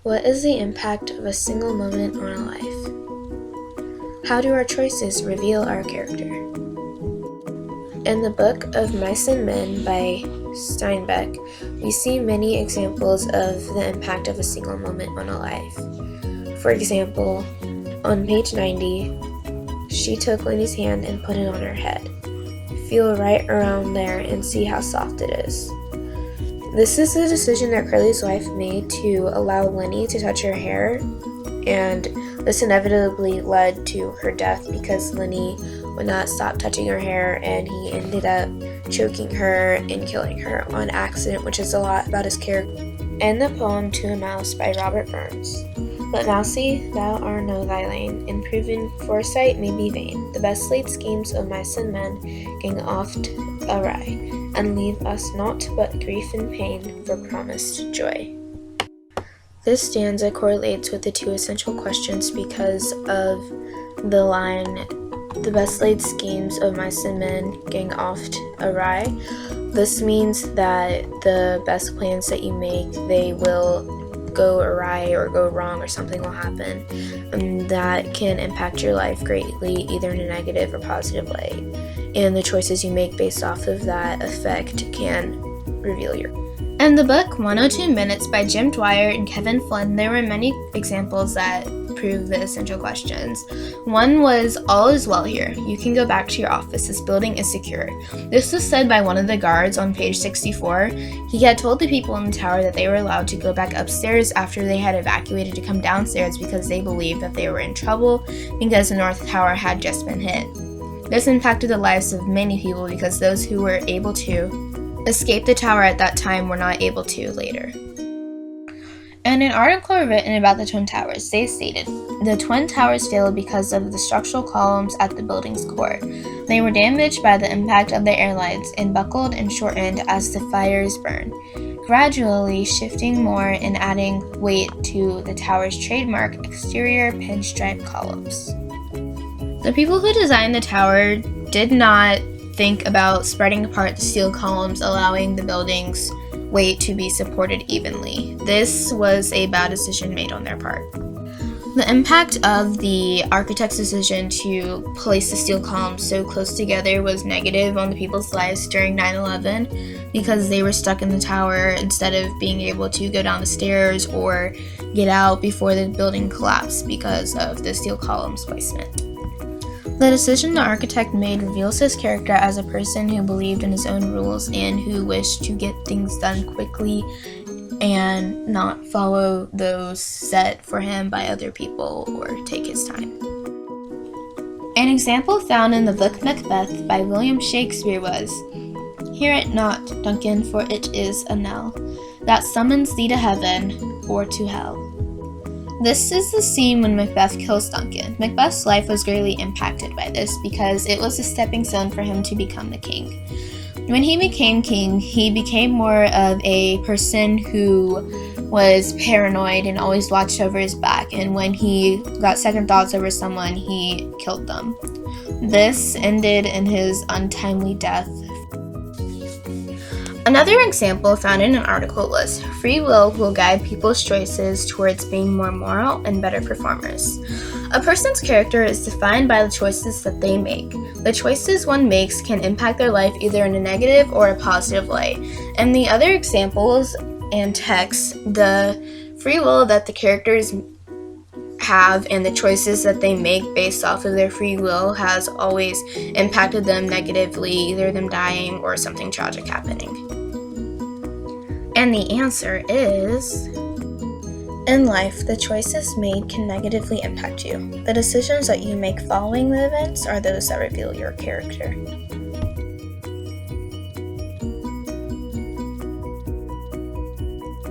What is the impact of a single moment on a life? How do our choices reveal our character? In the book of Mice and Men by Steinbeck, we see many examples of the impact of a single moment on a life. For example, on page 90, she took Lenny's hand and put it on her head. Feel right around there and see how soft it is. This is the decision that Curly's wife made to allow Lenny to touch her hair, and this inevitably led to her death because Lenny would not stop touching her hair and he ended up choking her and killing her on accident, which is a lot about his character. In the poem To a Mouse by Robert Burns. But Mousie, thou art no thy lane, and proven foresight may be vain. The best laid schemes of mice and men gang oft awry, and leave us naught but grief and pain for promised joy. This stanza correlates with the two essential questions because of the line, the best laid schemes of mice and men gang oft awry. This means that the best plans that you make, they will go awry or go wrong or something will happen, and that can impact your life greatly, either in a negative or positive way. And the choices you make based off of that effect can reveal your. In the book 102 Minutes by Jim Dwyer and Kevin Flynn, there were many examples that prove the essential questions. One was, all is well here. You can go back to your office. This building is secure. This was said by one of the guards on page 64. He had told the people in the tower that they were allowed to go back upstairs after they had evacuated to come downstairs because they believed that they were in trouble because the North Tower had just been hit. This impacted the lives of many people because those who were able to escape the tower at that time were not able to later. In an article written about the Twin Towers, they stated, the Twin Towers failed because of the structural columns at the building's core. They were damaged by the impact of the airlines and buckled and shortened as the fires burned, gradually shifting more and adding weight to the tower's trademark exterior pinstripe columns. The people who designed the tower did not think about spreading apart the steel columns, allowing the building's weight to be supported evenly. This was a bad decision made on their part. The impact of the architect's decision to place the steel columns so close together was negative on the people's lives during 9/11 because they were stuck in the tower instead of being able to go down the stairs or get out before the building collapsed because of the steel columns placement. The decision the architect made reveals his character as a person who believed in his own rules and who wished to get things done quickly and not follow those set for him by other people or take his time. An example found in the book Macbeth by William Shakespeare was, hear it not, Duncan, for it is a knell that summons thee to heaven or to hell. This is the scene when Macbeth kills Duncan. Macbeth's life was greatly impacted by this because it was a stepping stone for him to become the king. When he became king, he became more of a person who was paranoid and always watched over his back, and when he got second thoughts over someone, he killed them. This ended in his untimely death. Another example found in an article was, free will guide people's choices towards being more moral and better performers. A person's character is defined by the choices that they make. The choices one makes can impact their life either in a negative or a positive way. In the other examples and texts, the free will that the characters have and the choices that they make based off of their free will has always impacted them negatively, either them dying or something tragic happening. And the answer is, in life, the choices made can negatively impact you. The decisions that you make following the events are those that reveal your character.